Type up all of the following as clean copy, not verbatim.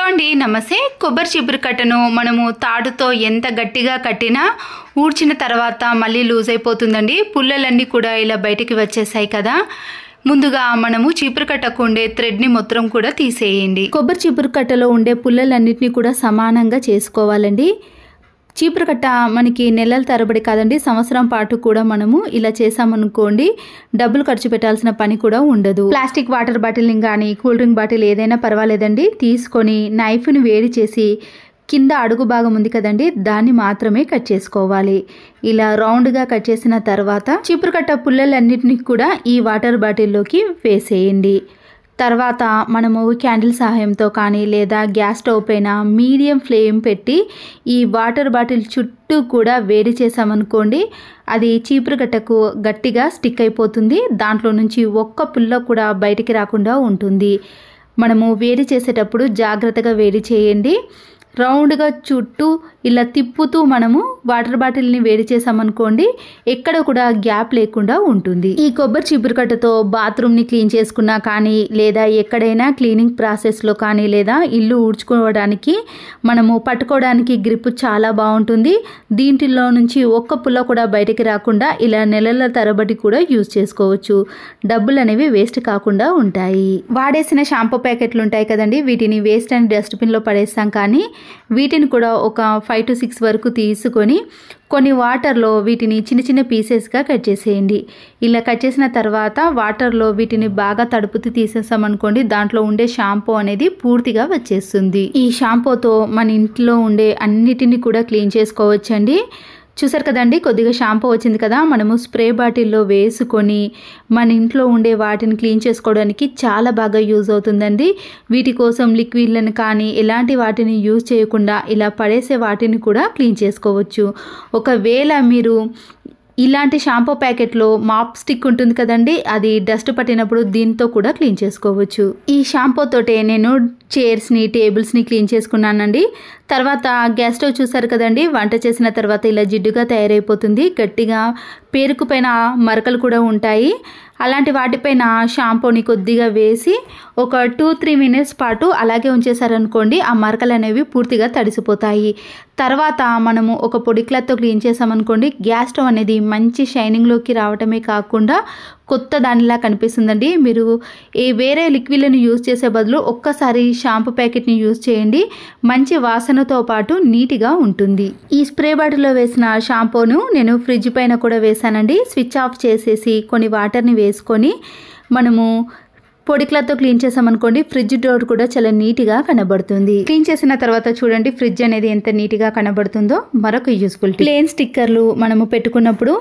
అండి నమస్తే. కొబ్బరి చీపురు కట్టను మనము తాడుతో ఎంత గట్టిగా కట్టినా ఊడ్చిన తర్వాత మళ్ళీ లూజ్ అయిపోతుందండి. పుల్లలన్నీ కూడా ఇలా బయటికి వచ్చేసాయి కదా. ముందుగా మనము చీపురు కట్టకు ఉండే థ్రెడ్ని మొత్తం కూడా తీసేయండి. కొబ్బరి చీపురు కట్టలో ఉండే పుల్లలన్నింటినీ కూడా సమానంగా చేసుకోవాలండి. చీపురు కట్ట మనకి నెలల తరబడి కాదండి, సంవత్సరం పాటు కూడా మనము ఇలా చేసామనుకోండి డబ్బులు ఖర్చు పెట్టాల్సిన పని కూడా ఉండదు. ప్లాస్టిక్ వాటర్ బాటిల్ని కానీ కూల్ డ్రింక్ బాటిల్ ఏదైనా పర్వాలేదండి, తీసుకొని నైఫ్ని వేడి చేసి కింద అడుగు భాగం ఉంది కదండి, దాన్ని మాత్రమే కట్ చేసుకోవాలి. ఇలా రౌండ్గా కట్ చేసిన తర్వాత చీపురు కట్ట పుల్లలన్నింటినీ కూడా ఈ వాటర్ బాటిల్లోకి వేసేయండి. తర్వాత మనము క్యాండిల్ సహాయంతో కానీ లేదా గ్యాస్ స్టవ్ పైన మీడియం ఫ్లేమ్ పెట్టి ఈ వాటర్ బాటిల్ చుట్టూ కూడా వేడి చేసామనుకోండి, అది చీపురు కట్టకు గట్టిగా స్టిక్ అయిపోతుంది. దాంట్లో నుంచి ఒక్క పుల్ల కూడా బయటికి రాకుండా ఉంటుంది. మనము వేడి చేసేటప్పుడు జాగ్రత్తగా వేడి చేయండి. రౌండ్గా చుట్టూ ఇలా తిప్పుతూ మనము వాటర్ బాటిల్ని వేడి చేసామనుకోండి, ఎక్కడ కూడా గ్యాప్ లేకుండా ఉంటుంది. ఈ కొబ్బరి చీపురు కట్టతో బాత్రూమ్ని క్లీన్ చేసుకున్నా కానీ లేదా ఎక్కడైనా క్లీనింగ్ ప్రాసెస్లో కానీ లేదా ఇల్లు ఊడ్చుకోవడానికి మనము పట్టుకోవడానికి గ్రిప్ చాలా బాగుంటుంది. దీంట్లో నుంచి ఒక్క పుల్ల కూడా బయటికి రాకుండా ఇలా నెలల తరబడి కూడా యూజ్ చేసుకోవచ్చు. డబ్బులు అనేవి వేస్ట్ కాకుండా ఉంటాయి. వాడేసిన షాంపూ ప్యాకెట్లు ఉంటాయి కదండి, వీటిని వేస్ట్ అండ్ డస్ట్బిన్లో పడేస్తాం. కానీ వీటిని కూడా ఒక 5 to 6 వరకు తీసుకొని కొన్ని వాటర్లో వీటిని చిన్న చిన్న పీసెస్గా కట్ చేసేయండి. ఇలా కట్ చేసిన తర్వాత వాటర్లో వీటిని బాగా తడుపుతూ తీసేసామనుకోండి, దాంట్లో ఉండే షాంపూ అనేది పూర్తిగా వచ్చేస్తుంది. ఈ షాంపూతో మన ఇంట్లో ఉండే అన్నిటిని కూడా క్లీన్ చేసుకోవచ్చండి. చూసారు కదండి, కొద్దిగా షాంపూ వచ్చింది కదా, మనము స్ప్రే బాటిల్లో వేసుకొని మన ఇంట్లో ఉండే వాటిని క్లీన్ చేసుకోవడానికి చాలా బాగా యూజ్ అవుతుందండి. వీటి కోసం లిక్విడ్లను కానీ ఎలాంటి వాటిని యూజ్ చేయకుండా ఇలా పడేసే వాటిని కూడా క్లీన్ చేసుకోవచ్చు. ఒకవేళ మీరు ఇలాంటి షాంపూ ప్యాకెట్లో మాప్ స్టిక్ ఉంటుంది కదండి, అది డస్ట్ పట్టినప్పుడు దీంతో కూడా క్లీన్ చేసుకోవచ్చు. ఈ షాంపూ తోటే నేను చైర్స్ని టేబుల్స్ని క్లీన్ చేసుకున్నానండి. తర్వాత గ్యాస్ స్టవ్ చూసారు కదండి, వంట చేసిన తర్వాత ఇలా జిడ్డుగా తయారైపోతుంది. గట్టిగా పేరుకుపైన మరకలు కూడా ఉంటాయి. అలాంటి వాటిపైన షాంపూని కొద్దిగా వేసి ఒక 2-3 minutes పాటు అలాగే ఉంచేసారనుకోండి, ఆ మరకలు అనేవి పూర్తిగా తడిసిపోతాయి. తర్వాత మనము ఒక పొడి క్లాత్తో క్లీన్ చేసామనుకోండి, గ్యాస్ స్టవ్ అనేది మంచి షైనింగ్లోకి రావటమే కాకుండా కొత్త దానిలా కనిపిస్తుందండి. మీరు వేరే లిక్విడ్లను యూజ్ చేసే బదులు ఒక్కసారి షాంపూ ప్యాకెట్ని యూజ్ చేయండి, మంచి వాసనతో పాటు నీట్గా ఉంటుంది. ఈ స్ప్రే బాటిల్లో వేసిన షాంపూను నేను ఫ్రిడ్జ్ పైన కూడా వేసానండి. స్విచ్ ఆఫ్ చేసేసి కొన్ని వాటర్ని వేసుకొని మనము పొడి క్లాత్తో క్లీన్ చేసామనుకోండి, ఫ్రిడ్జ్ డోర్ కూడా చాలా నీట్గా కనబడుతుంది. క్లీన్ చేసిన తర్వాత చూడండి ఫ్రిడ్జ్ అనేది ఎంత నీట్గా కనబడుతుందో. మరొక యూస్ఫుల్ ప్లేన్ స్టిక్కర్లు మనము పెట్టుకున్నప్పుడు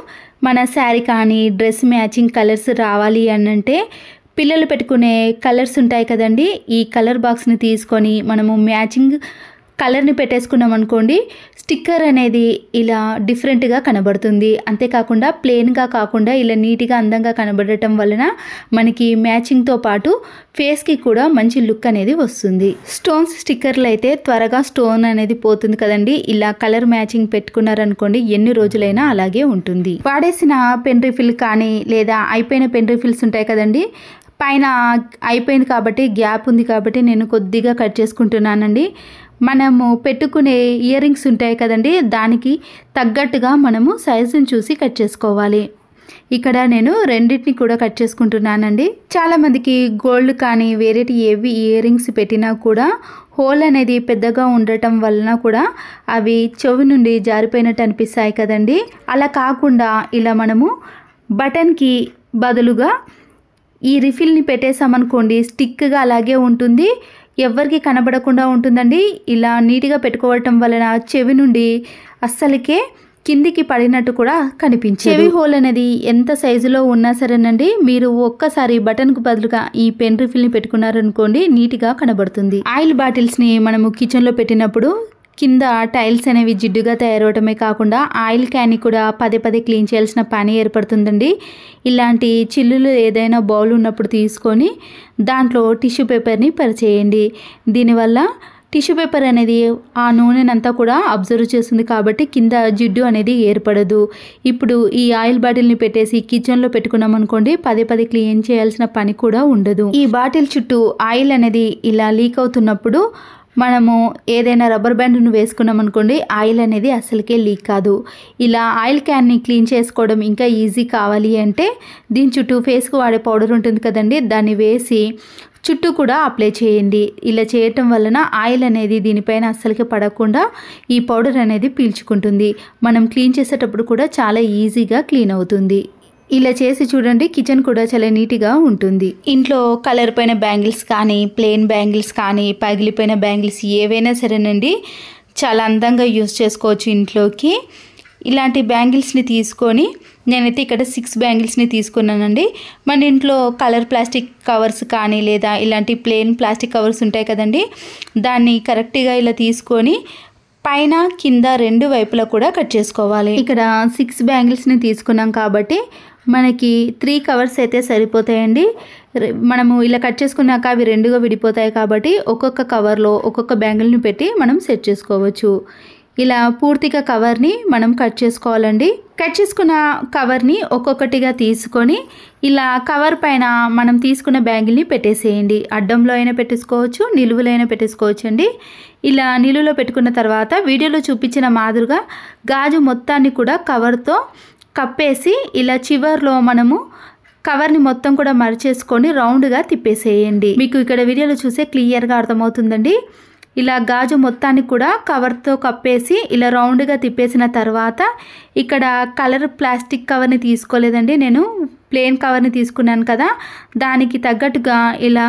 మన శారీ కానీ డ్రెస్ మ్యాచింగ్ కలర్స్ రావాలి అనంటే పిల్లలు పెట్టుకునే కలర్స్ ఉంటాయి కదండి, ఈ కలర్ బాక్స్ని తీసుకొని మనము మ్యాచింగ్ కలర్ని పెట్టేసుకున్నాం అనుకోండి, స్టిక్కర్ అనేది ఇలా డిఫరెంట్గా కనబడుతుంది. అంతేకాకుండా ప్లెయిన్గా కాకుండా ఇలా నీట్గా అందంగా కనబడటం వలన మనకి మ్యాచింగ్తో పాటు ఫేస్కి కూడా మంచి లుక్ అనేది వస్తుంది. స్టోన్స్ స్టిక్కర్లు అయితే త్వరగా స్టోన్ అనేది పోతుంది కదండి, ఇలా కలర్ మ్యాచింగ్ పెట్టుకున్నారనుకోండి ఎన్ని రోజులైనా అలాగే ఉంటుంది. వాడేసిన పెన్ రిఫిల్ కానీ లేదా అయిపోయిన పెన్ రిఫిల్స్ ఉంటాయి కదండి, పైన అయిపోయింది కాబట్టి గ్యాప్ ఉంది కాబట్టి నేను కొద్దిగా కట్ చేసుకుంటున్నానండి. మనము పెట్టుకునే ఇయర్ రింగ్స్ ఉంటాయి కదండి, దానికి తగ్గట్టుగా మనము సైజుని చూసి కట్ చేసుకోవాలి. ఇక్కడ నేను రెండింటిని కూడా కట్ చేసుకుంటున్నానండి. చాలామందికి గోల్డ్ కానీ వేరేటి ఏవి ఇయర్ రింగ్స్ పెట్టినా కూడా హోల్ అనేది పెద్దగా ఉండటం వలన కూడా అవి చెవి నుండి జారిపోయినట్టు అనిపిస్తాయి కదండి. అలా కాకుండా ఇలా మనము బటన్కి బదులుగా ఈ రిఫిల్ని పెట్టేసామనుకోండి, స్టిక్గా అలాగే ఉంటుంది, ఎవరికి కనబడకుండా ఉంటుందండి. ఇలా నీట్గా పెట్టుకోవటం వలన చెవి నుండి అస్సలకే కిందికి పడినట్టు కూడా కనిపించదు. చెవి హోల్ అనేది ఎంత సైజులో ఉన్నా సరేనండి, మీరు ఒక్కసారి బటన్కు బదులుగా ఈ పెన్ రిఫిల్ని పెట్టుకున్నారనుకోండి నీట్గా కనబడుతుంది. ఆయిల్ బాటిల్స్ని మనము కిచెన్లో పెట్టినప్పుడు కింద టైల్స్ అనేవి జిడ్డుగా తయారవటమే కాకుండా ఆయిల్ క్యాన్ని కూడా పదే పదే క్లీన్ చేయాల్సిన పని ఏర్పడుతుందండి. ఇలాంటి చిల్లులు ఏదైనా బౌల్ ఉన్నప్పుడు తీసుకొని దాంట్లో టిష్యూ పేపర్ని పరిచేయండి. దీనివల్ల టిష్యూ పేపర్ అనేది ఆ నూనెనంతా కూడా అబ్జర్వ్ చేస్తుంది కాబట్టి కింద జిడ్డు అనేది ఏర్పడదు. ఇప్పుడు ఈ ఆయిల్ బాటిల్ని పెట్టేసి కిచెన్లో పెట్టుకున్నాం అనుకోండి, పదే పదే క్లీన్ చేయాల్సిన పని కూడా ఉండదు. ఈ బాటిల్ చుట్టూ ఆయిల్ అనేది ఇలా లీక్ అవుతున్నప్పుడు మనము ఏదైనా రబ్బర్ బ్యాండ్ను వేసుకున్నాం అనుకోండి, ఆయిల్ అనేది అసలుకే లీక్ కాదు. ఇలా ఆయిల్ క్యాన్ని క్లీన్ చేసుకోవడం ఇంకా ఈజీ కావాలి అంటే దీని చుట్టూ ఫేస్కి వాడే పౌడర్ ఉంటుంది కదండి, దాన్ని వేసి చుట్టూ కూడా అప్లై చేయండి. ఇలా చేయటం వలన ఆయిల్ అనేది దీనిపైన అస్సలకి పడకుండా ఈ పౌడర్ అనేది పీల్చుకుంటుంది. మనం క్లీన్ చేసేటప్పుడు కూడా చాలా ఈజీగా క్లీన్ అవుతుంది. ఇలా చేసి చూడండి, కిచెన్ కూడా చాలా నీట్గా ఉంటుంది. ఇంట్లో కలర్ పైన బ్యాంగిల్స్ కానీ, ప్లెయిన్ బ్యాంగిల్స్ కానీ, పగిలిపోయిన బ్యాంగిల్స్ ఏవైనా సరేనండి చాలా అందంగా యూస్ చేసుకోవచ్చు ఇంట్లోకి. ఇలాంటి బ్యాంగిల్స్ని తీసుకొని నేనైతే ఇక్కడ 6 బ్యాంగిల్స్ని తీసుకున్నానండి. మన ఇంట్లో కలర్ ప్లాస్టిక్ కవర్స్ కానీ లేదా ఇలాంటి ప్లెయిన్ ప్లాస్టిక్ కవర్స్ ఉంటాయి కదండి, దాన్ని కరెక్ట్గా ఇలా తీసుకొని పైన కింద 2 వైపులా కూడా కట్ చేసుకోవాలి. ఇక్కడ 6 బ్యాంగిల్స్ని తీసుకున్నాం కాబట్టి మనకి 3 కవర్స్ అయితే సరిపోతాయండి. మనము ఇలా కట్ చేసుకున్నాక అవి 2గా విడిపోతాయి కాబట్టి ఒక్కొక్క కవర్లో ఒక్కొక్క బ్యాంగిల్ని పెట్టి మనం సెట్ చేసుకోవచ్చు. ఇలా పూర్తిగా కవర్ని మనం కట్ చేసుకోవాలండి. కట్ చేసుకున్న కవర్ని ఒక్కొక్కటిగా తీసుకొని ఇలా కవర్ పైన మనం తీసుకున్న బ్యాంగిల్ని పెట్టేసేయండి. అడ్డంలో అయినా పెట్టేసుకోవచ్చు, నిలువులో అయినా పెట్టేసుకోవచ్చు అండి. ఇలా నిలువులో పెట్టుకున్న తర్వాత వీడియోలో చూపించిన మాదిరిగా గాజు మొత్తాన్ని కూడా కవర్తో కప్పేసి ఇలా చివర్లో మనము కవర్ని మొత్తం కూడా మర్చేసుకొని రౌండ్గా తిప్పేసేయండి. మీకు ఇక్కడ వీడియోలో చూసే క్లియర్గా అర్థమవుతుందండి. ఇలా గాజు మొత్తాన్ని కూడా కవర్తో కప్పేసి ఇలా రౌండ్గా తిప్పేసిన తర్వాత ఇక్కడ కలర్ ప్లాస్టిక్ కవర్ని తీసుకోలేదండి, నేను ప్లెయిన్ కవర్ని తీసుకున్నాను కదా, దానికి తగ్గట్టుగా ఇలా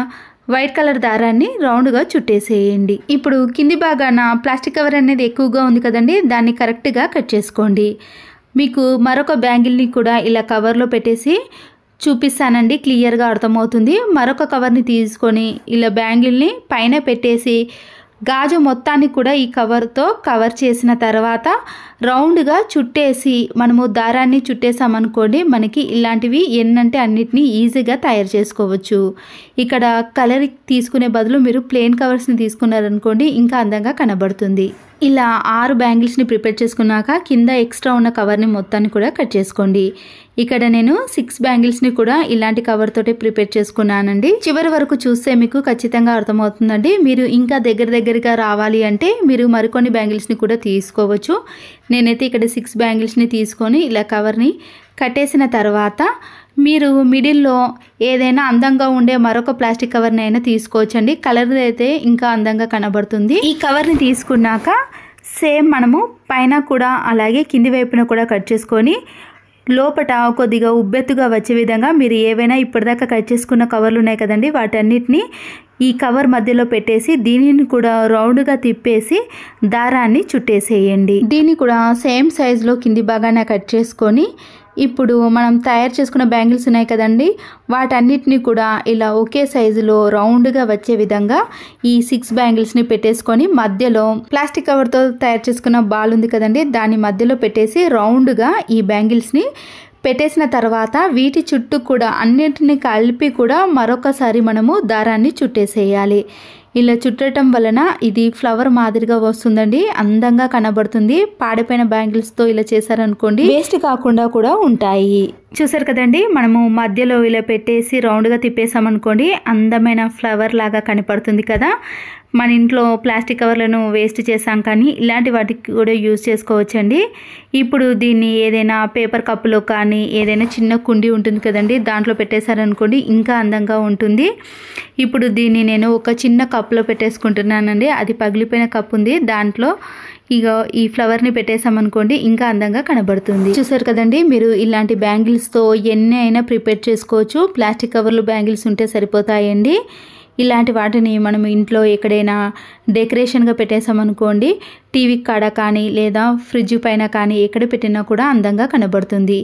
వైట్ కలర్ దారాన్ని రౌండ్గా చుట్టేసేయండి. ఇప్పుడు కింది భాగాన ప్లాస్టిక్ కవర్ అనేది ఎక్కువగా ఉంది కదండి, దాన్ని కరెక్ట్గా కట్ చేసుకోండి. మీకు మరొక బ్యాంగిల్ని కూడా ఇలా కవర్లో పెట్టేసి చూపిస్తానండి, క్లియర్గా అర్థమవుతుంది. మరొక కవర్ని తీసుకొని ఇలా బ్యాంగిల్ని పైన పెట్టేసి గాజు మొత్తాన్ని కూడా ఈ కవర్తో కవర్ చేసిన తర్వాత రౌండ్గా చుట్టేసి మనము దారాన్ని చుట్టేసామనుకోండి, మనకి ఇలాంటివి ఎన్నంటే అన్నిటినీ ఈజీగా తయారు చేసుకోవచ్చు. ఇక్కడ కలర్ తీసుకునే బదులు మీరు ప్లెయిన్ కవర్స్ని తీసుకున్నారనుకోండి, ఇంకా అందంగా కనబడుతుంది. ఇలా 6 బ్యాంగిల్స్ని ప్రిపేర్ చేసుకున్నాక కింద ఎక్స్ట్రా ఉన్న కవర్ని మొత్తాన్ని కూడా కట్ చేసుకోండి. ఇక్కడ నేను 6 బ్యాంగిల్స్ని కూడా ఇలాంటి కవర్ తోటి ప్రిపేర్ చేసుకున్నానండి. చివరి వరకు చూస్తే మీకు ఖచ్చితంగా అర్థమవుతుందండి. మీరు ఇంకా దగ్గరగా రావాలి అంటే మీరు మరికొన్ని బ్యాంగిల్స్ని కూడా తీసుకోవచ్చు. నేనైతే ఇక్కడ 6 బ్యాంగిల్స్ని తీసుకొని ఇలా కవర్ని కట్టేసిన తర్వాత మీరు మిడిల్లో ఏదైనా అందంగా ఉండే మరొక ప్లాస్టిక్ కవర్ని అయినా తీసుకోవచ్చండి. కలర్ అయితే ఇంకా అందంగా కనబడుతుంది. ఈ కవర్ని తీసుకున్నాక సేమ్ మనము పైన కూడా అలాగే కింది వైపున కూడా కట్ చేసుకొని లోపట కొద్దిగా ఉబ్బెత్తుగా వచ్చే విధంగా మీరు ఏవైనా ఇప్పటిదాకా కట్ చేసుకున్న కవర్లు ఉన్నాయి కదండి, వాటన్నిటిని ఈ కవర్ మధ్యలో పెట్టేసి దీనిని కూడా రౌండ్గా తిప్పేసి దారాన్ని చుట్టేసేయండి. దీన్ని కూడా సేమ్ సైజులో కింది భాగాన కట్ చేసుకొని ఇప్పుడు మనం తయారు చేసుకున్న బ్యాంగిల్స్ ఉన్నాయి కదండి, వాటన్నిటిని కూడా ఇలా ఒకే సైజులో రౌండ్గా వచ్చే విధంగా ఈ 6 బ్యాంగిల్స్ని పెట్టేసుకొని మధ్యలో ప్లాస్టిక్ కవర్తో తయారు చేసుకున్న బాల్ ఉంది కదండి, దాని మధ్యలో పెట్టేసి రౌండ్గా ఈ బ్యాంగిల్స్ని పెట్టేసిన తర్వాత వీటి చుట్టూ కూడా అన్నింటినీ కలిపి కూడా మరొకసారి మనము దారాన్ని చుట్టేసేయాలి. ఇలా చుట్టడం వలన ఇది ఫ్లవర్ మాదిరిగా వస్తుందండి, అందంగా కనబడుతుంది. పాడిపోయిన బ్యాంగిల్స్తో ఇలా చేశారనుకోండి వేస్ట్ కాకుండా కూడా ఉంటాయి. చూసారు కదండి, మనము మధ్యలో ఇలా పెట్టేసి రౌండ్గా తిప్పేసామనుకోండి అందమైన ఫ్లవర్ లాగా కనపడుతుంది కదా. మన ఇంట్లో ప్లాస్టిక్ కవర్లను వేస్ట్ చేసాం కానీ ఇలాంటి వాటికి కూడా యూజ్ చేసుకోవచ్చండి. ఇప్పుడు దీన్ని ఏదైనా పేపర్ కప్పులో కానీ ఏదైనా చిన్న కుండి ఉంటుంది కదండి, దాంట్లో పెట్టేశారనుకోండి ఇంకా అందంగా ఉంటుంది. ఇప్పుడు దీన్ని నేను ఒక చిన్న కప్లో పెట్టేసుకుంటున్నానండి. అది పగిలిపోయిన కప్ ఉంది, దాంట్లో ఇక ఈ ఫ్లవర్ని పెట్టేసామనుకోండి ఇంకా అందంగా కనబడుతుంది. చూసారు కదండి, మీరు ఇలాంటి బ్యాంగిల్స్తో ఎన్ని అయినా ప్రిపేర్ చేసుకోవచ్చు. ప్లాస్టిక్ కవర్లు బ్యాంగిల్స్ ఉంటే సరిపోతాయండి. ఇలాంటి వాటిని మనం ఇంట్లో ఎక్కడైనా డెకరేషన్గా పెట్టేసామనుకోండి, టీవీ కాడ కానీ లేదా ఫ్రిడ్జ్ పైన కానీ ఎక్కడ పెట్టినా కూడా అందంగా కనబడుతుంది.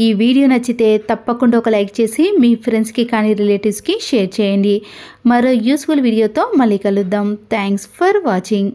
ఈ వీడియో నచ్చితే తప్పకుండా ఒక లైక్ చేసి మీ ఫ్రెండ్స్కి కానీ రిలేటివ్స్కి షేర్ చేయండి. మరో యూస్ఫుల్ వీడియోతో మళ్ళీ కలుద్దాం. Thanks for watching.